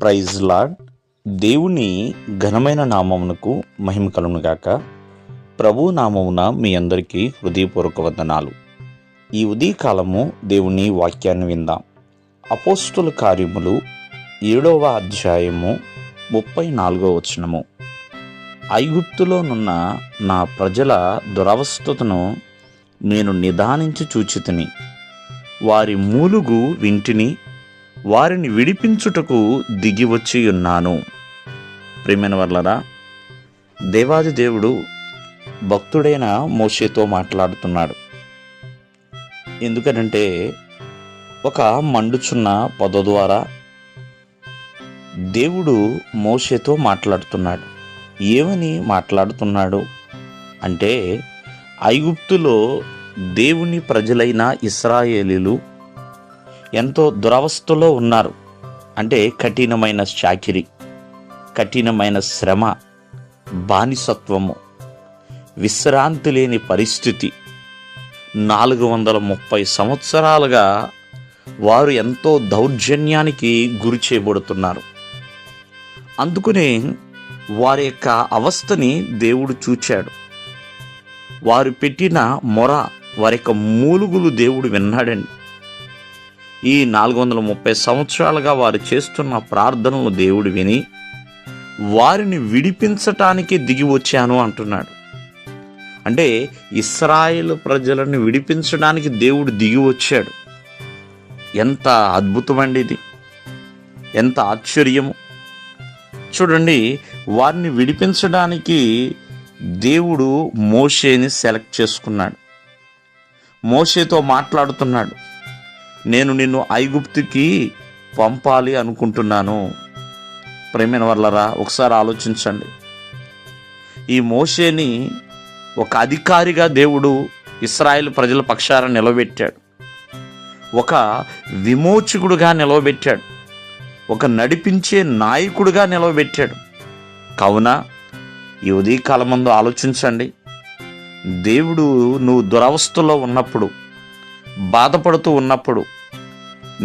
Praise lord. దేవుని ఘనమైన నామమునకు మహిమ కలుగునుగాక. ప్రభు నామమున మీ అందరికీ హృదయపూర్వక వందనాలు. ఈ ఉదయకాలము దేవుని వాక్యాన్ని విందాం. అపోస్తుల కార్యములు 7వ అధ్యాయము 34వ వచనము. ఐగుప్తులోనున్న నా ప్రజల దురవస్థతను నేను నిదానించి చూచితిని. వారి మూలుగు వింటిని, వారిని విడిపించుటకు దిగివచ్చి ఉన్నాను. ప్రియమైన వర్లరా, దేవాది దేవుడు భక్తుడైన మోషేతో మాట్లాడుతున్నాడు. ఎందుకనంటే ఒక మండుచున్న పొద ద్వారా దేవుడు మోషేతో మాట్లాడుతున్నాడు. ఏమని మాట్లాడుతున్నాడు అంటే, ఐగుప్తులో దేవుని ప్రజలైన ఇశ్రాయేలీలు ఎంతో దురవస్థలో ఉన్నారు. అంటే కఠినమైన చాకిరి, కఠినమైన శ్రమ, బానిసత్వము, విశ్రాంతి లేని పరిస్థితి. 430 సంవత్సరాలుగా వారు ఎంతో దౌర్జన్యానికి గురి చేయబడుతున్నారు. అందుకనే వారి యొక్క అవస్థని దేవుడు చూచాడు. వారు పెట్టిన మొర, వారి యొక్క మూలుగులు దేవుడు విన్నాడండి. ఈ 430 సంవత్సరాలుగా వారు చేస్తున్న ప్రార్థనలు దేవుడు విని వారిని విడిపించటానికి దిగి వచ్చాను అంటున్నాడు. అంటే ఇశ్రాయేలు ప్రజలను విడిపించడానికి దేవుడు దిగి వచ్చాడు. ఎంత అద్భుతమండి ఇది, ఎంత ఆశ్చర్యము. చూడండి, వారిని విడిపించడానికి దేవుడు మోషేని సెలెక్ట్ చేసుకున్నాడు. మోషేతో మాట్లాడుతున్నాడు. నేను నిన్ను ఐగుప్తుకి పంపాలి అనుకుంటున్నాను. ప్రేమైన వర్లరా, ఒకసారి ఆలోచించండి. ఈ మోషేని ఒక అధికారిగా దేవుడు ఇశ్రాయేల్ ప్రజల పక్షాన నిలబెట్టాడు. ఒక విమోచకుడుగా నిలవబెట్టాడు. ఒక నడిపించే నాయకుడిగా నిలవబెట్టాడు. కావున ఈ ఉదయకాలమందు ఆలోచించండి. దేవుడు నువ్వు దురవస్థలో ఉన్నప్పుడు, బాధపడుతూ ఉన్నప్పుడు,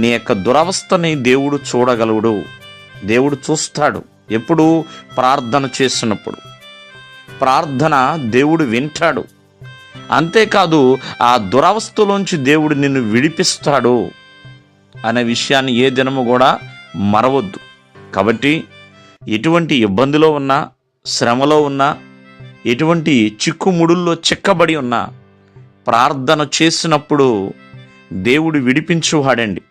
నీ యొక్క దురవస్థని దేవుడు చూడగలడు. దేవుడు చూస్తాడు. ఎప్పుడు? ప్రార్థన చేసినప్పుడు. ప్రార్థన దేవుడు వింటాడు. అంతేకాదు, ఆ దురవస్థలోంచి దేవుడు నిన్ను విడిపిస్తాడు అనే విషయాన్ని ఏ దినము కూడా మరవద్దు. కాబట్టి ఎటువంటి ఇబ్బందిలో ఉన్నా, శ్రమలో ఉన్నా, ఎటువంటి చిక్కుముడుల్లో చిక్కబడి ఉన్నా, ప్రార్థన చేసినప్పుడు దేవుడు విడిపించువాడండి.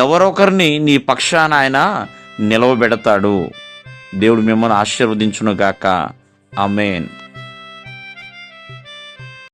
ఎవరొకరిని నీ పక్షాన ఆయన నిలవబెడతాడు. దేవుడు మిమ్మల్ని ఆశీర్వదించునుగాక. ఆమేన్.